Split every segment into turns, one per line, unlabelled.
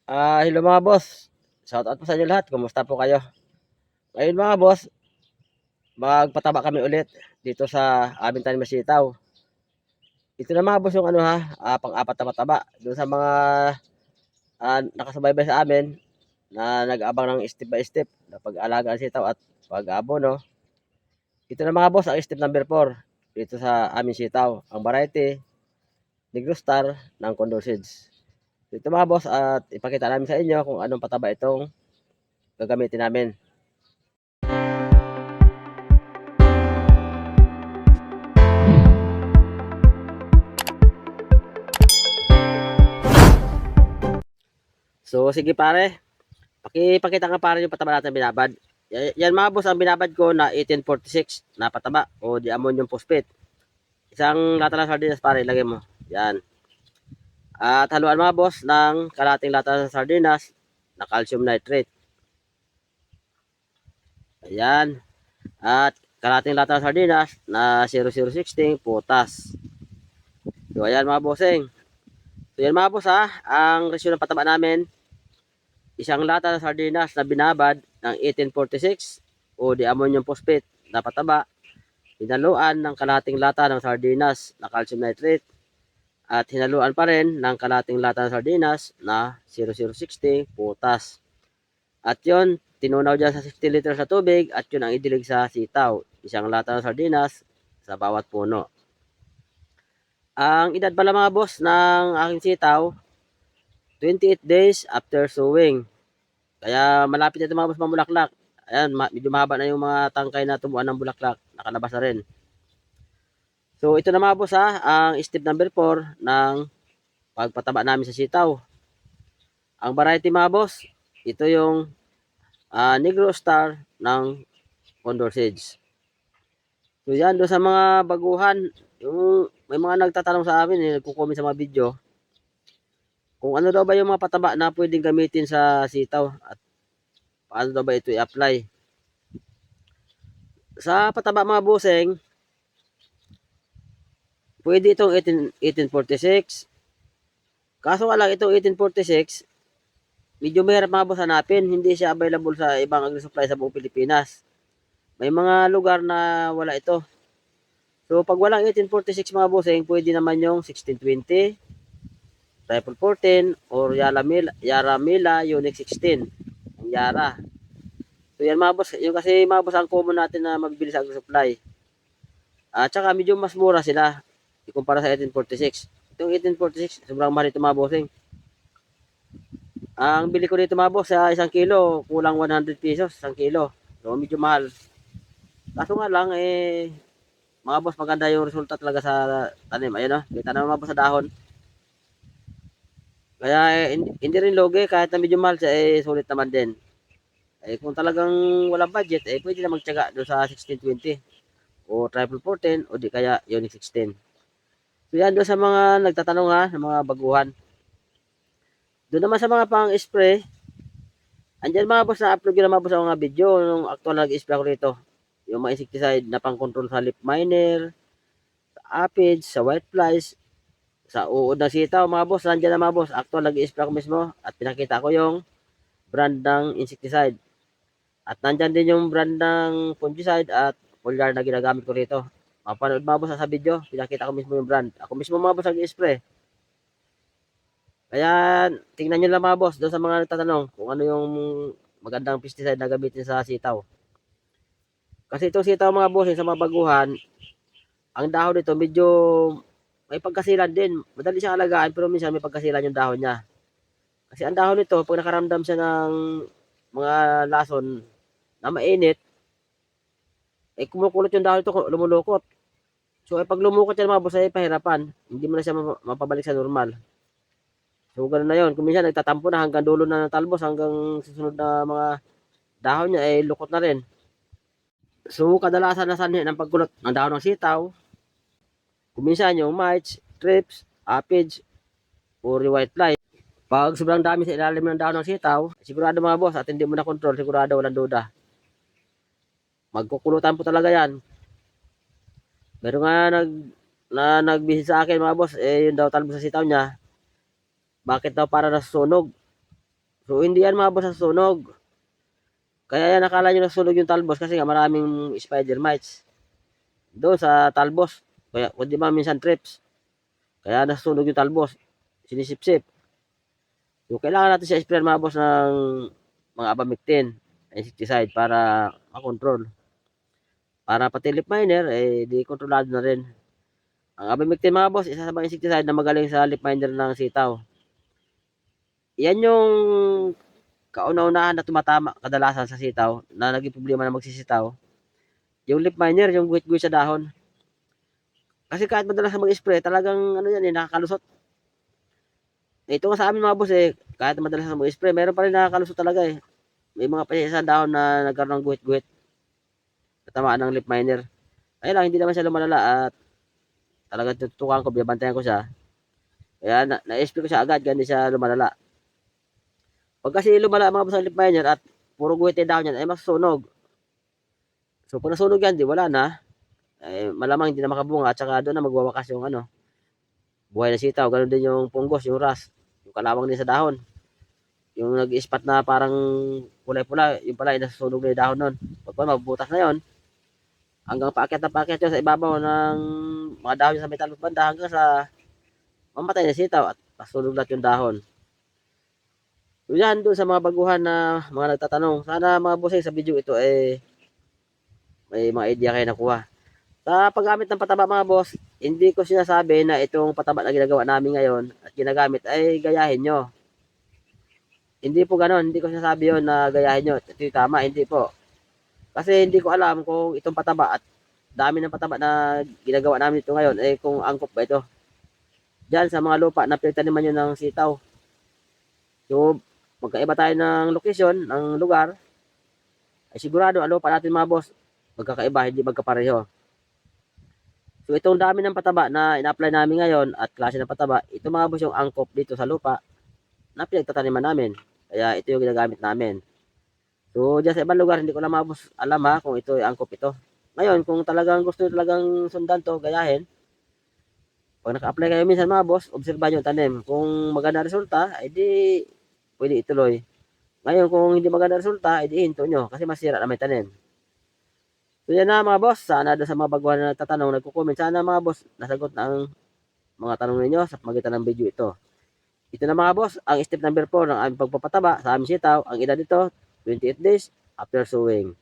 Hello mga boss. Shoutout po sa inyo lahat. Kumusta po kayo? Ngayon mga boss, magpataba kami ulit dito sa aming tanim na sitaw. Ito na mga boss yung pang-apat na pataba. Doon sa mga nakasubaybay sa amin na nag-abang ng step by step na pag-alaga ng sitaw at pag-abono. Ito na mga boss ang step number 4 dito sa aming sitaw. Ang variety, Negro Star ng Condor Seeds. Ito mga boss at ipakita namin sa inyo kung anong pataba itong gagamitin namin. So sige pare, pakipakita nga pare yung pataba natin binabad. Yan mga boss ang binabad ko na 1846 na pataba o di ammonium phosphate. Isang lata ng sardinas pare, ilagay mo. Yan. At haluan mga boss ng kalating lata ng sardinas na calcium nitrate. Ayan. At kalating lata ng sardinas na 0016 potas. So ayan mga bossing. So yan mga boss ang resyo ng pataba namin. Isang lata ng sardinas na binabad ng 1846 o di ammonium phosphate na pataba. Hinaluan ng kalating lata ng sardinas na calcium nitrate at hinaluan pa rin ng kalating lata ng sardinas na 0060 potas. At yon, tinunaw dyan sa 60 liters na tubig at yun ang idilig sa sitaw. Isang lata ng sardinas sa bawat puno. Ang edad pala mga boss ng aking sitaw, 28 days after sowing. Kaya malapit na ito mga boss mamulaklak. Ayan, medyo mahaba na yung mga tangkay na tumuan ng bulaklak. Nakalabas na rin. So ito na mga boss ang step number 4 ng pagpataba namin sa sitaw. Ang variety mga boss, ito yung Negro Star ng Condor Seeds. So yan, doon sa mga baguhan, yung may mga nagtatanong sa amin, nagko-comment sa mga video, kung ano daw ba yung mga pataba na pwedeng gamitin sa sitaw at paano daw ba ito i-apply. Sa pataba mga buseng, pwede itong 1846. Kaso nga lang itong 1846, medyo mahirap mga boss hanapin. Hindi siya available sa ibang agri-supply sa buong Pilipinas. May mga lugar na wala ito. So pag walang 1846 mga bossing, pwede naman yung 1620, Rifle 14, or Yaramila Unique 16. Ang Yara. So yan mga boss, yung kasi mga boss ang common natin na mabibili sa agri-supply. At saka medyo mas mura sila ikumpara sa 1846. Itong 1846, sobrang mahal ito mga bossing. Ang bili ko dito mga boss sa isang kilo, kulang 100 pesos isang kilo. So medyo mahal. Kaso nga lang mga boss maganda yung resulta talaga sa tanim. Ayun kita naman mga boss sa dahon. Kaya hindi rin logi kahit na medyo mahal siya sulit naman din. Kung talagang walang budget pwede na magtiyaga doon sa 1620 o Triple 14 o di kaya Unique 16. So yan doon sa mga nagtatanong sa mga baguhan. Doon naman sa mga pang-spray, andyan mga boss na-upload ko na mga boss ang mga video nung actual nag-spray ako rito. Yung mga insecticide na pang-control sa leaf miner, sa aphids, sa whiteflies, sa uod ng sitaw mga boss. Nandiyan na mga boss. Actual nag-spray ako mismo at pinakita ko yung brand ng insecticide. At nandyan din yung brand ng fungicide at foliar na ginagamit ko rito. Mapanood mga boss sa video, pinakita ko mismo yung brand. Ako mismo mga boss nag-spray. Kaya tingnan nyo lang mga boss doon sa mga nagtatanong kung ano yung magandang pesticide na gamitin sa sitaw. Kasi itong sitaw mga boss sa mga baguhan, ang dahon nito medyo may pagkasilan din. Madali siyang alagaan pero minsan may pagkasilan yung dahon niya. Kasi ang dahon nito, pag nakaramdam siya ng mga lason na mainit, kumukulot yung dahon nito, lumulukot. So pag lumukot yan mga boss ay pahirapan. Hindi mo na siya mapabalik sa normal. So ganoon na yun. Kung minsan nagtatampo na hanggang dulo na ng talbos, hanggang susunod na mga dahon niya ay lukot na rin. So kadalasan na sanhi ng pagkulot ng dahon ng sitaw, kung minsan yung mites, trips, aphids, or whitefly. Pag sobrang dami sa ilalim ng dahon ng sitaw, sigurado mga boss at hindi mo na control, sigurado walang duda. Magkukulutan po talaga yan. Meron nga nag-visit sa akin mga boss, yung daw talbos sa sitaw niya, bakit daw para nasusunog? So hindi yan mga boss nasusunog. Kaya yan akala nyo nasusunog yung talbos kasi nga maraming spider mites doon sa talbos. Kaya kundi ba minsan trips. Kaya nasusunog yung talbos. Sinisip-sip. So kailangan natin siya spray mga boss ng mga abamectin insecticide para makontrol. Para pati leaf miner di kontrolado na rin. Ang abamectin mga boss, isa sa mga insecticide na magaling sa leaf miner ng sitaw. Yan yung kauna-unahan na tumatama kadalasan sa sitaw na naging problema na magsisitaw. Yung leaf miner, yung guhit-guhit sa dahon. Kasi kahit madalas mag-spray, talagang ano yan nakakalusot. Ito nga sa amin mga boss kahit madalas mag-spray, meron pa rin nakakalusot talaga May mga pasya sa dahon na nagkaroon ng guhit-guhit. Natamaan ng leaf miner. Kaya lang, hindi naman siya lumalala at talagang tututukan ko, binabantayan ko siya. Kaya na-spray ko siya agad, hindi siya lumalala. Pag kasi lumala mga boss ang leaf miner at puro guhit yung dahon yan, ay masusunog. So kung nasunog yan, di wala na. Malamang hindi na makabunga at saka doon na magwawakas yung buhay na sitaw. Ganun din yung punggos, yung rust, yung kalawang din sa dahon. Yung nag-ispat na parang kulay-pula, yung pala nasusunog na yung dahon nun. Pag mabubutas na yon, hanggang paakyat yun sa ibabaw ng mga dahon sa may talbos banda hanggang sa mamatay na sitaw at nasusunog lahat yung dahon. So yan, doon sa mga baguhan na mga nagtatanong, sana mga bossing sa video ito may mga idea kayo nakuha. Sa paggamit ng pataba mga boss, hindi ko sinasabi na itong pataba na ginagawa namin ngayon at ginagamit ay gayahin nyo. Hindi po ganoon, hindi ko sinasabi yon na gayahin nyo. Ito yung tama, hindi po. Kasi hindi ko alam kung itong pataba at dami ng pataba na ginagawa namin ito ngayon kung angkop ba ito. Diyan sa mga lupa na pinagtaniman nyo ng sitaw. So, magkaiba tayo ng location, ng lugar, ay sigurado ang lupa natin mga boss, magkakaiba, hindi magkapareho. So itong dami ng pataba na ina-apply namin ngayon at klase ng pataba, ito mga boss yung angkop dito sa lupa na pinagtataniman namin. Kaya ito yung ginagamit namin. So dyan sa ibang lugar, hindi ko na mga boss alam kung ito yung angkop ito. Ngayon, kung talagang gusto nyo talagang sundan to, gayahin, pag naka-apply kayo minsan mga boss, obserbahan nyo yung tanim. Kung maganda resulta, edi pwede ituloy. Ngayon, kung hindi maganda resulta, edi hinto nyo kasi masira na may tanim. So yan na mga boss, sana doon sa mga baguhan na nagtatanong, nagko-comment, sana mga boss, nasagot na ang mga tanong ninyo sa pamagitan ng video ito. Ito na mga boss, ang step number 4 ng aming pagpapataba sa aming sitaw. Ang edad nito, 28 days after sowing.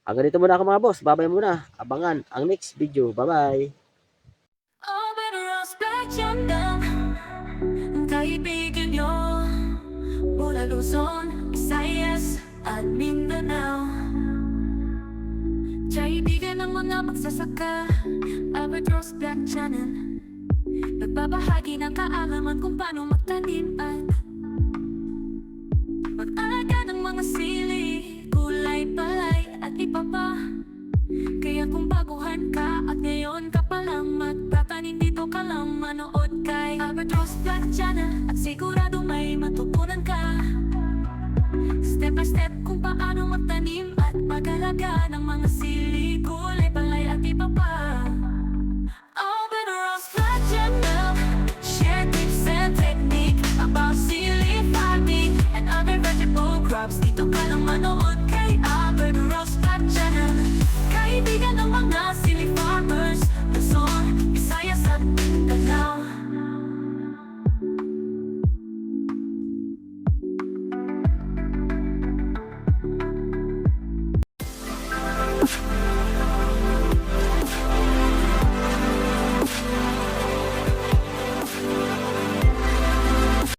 Hanggang dito muna ako mga boss, babay muna. Abangan ang next video. Bye-bye!
Kaibigan nyo mula Luzon, Visayas at Mindanao. Kaibigan ng mga magsasaka, Albatross Black Channel. Nagbabahagi ng kaalaman kung paano magtanim at mag-alaga ng mga sili, gulay, palay at iba pa. Kaya kung baguhan ka at ngayon ka palang magtatanim, dito ka lang manood kay Albatross Black Channel at sigurado may matutunan ka. Step by step kung paano magtanim at mag-alaga ng mga sili, gulay, palay at iba pa. Albatross Black Channel, share tips and technique about sili farming and other vegetable crops. Dito ka lang manood kay Albatross Black Channel. Kaibigan ng mga sili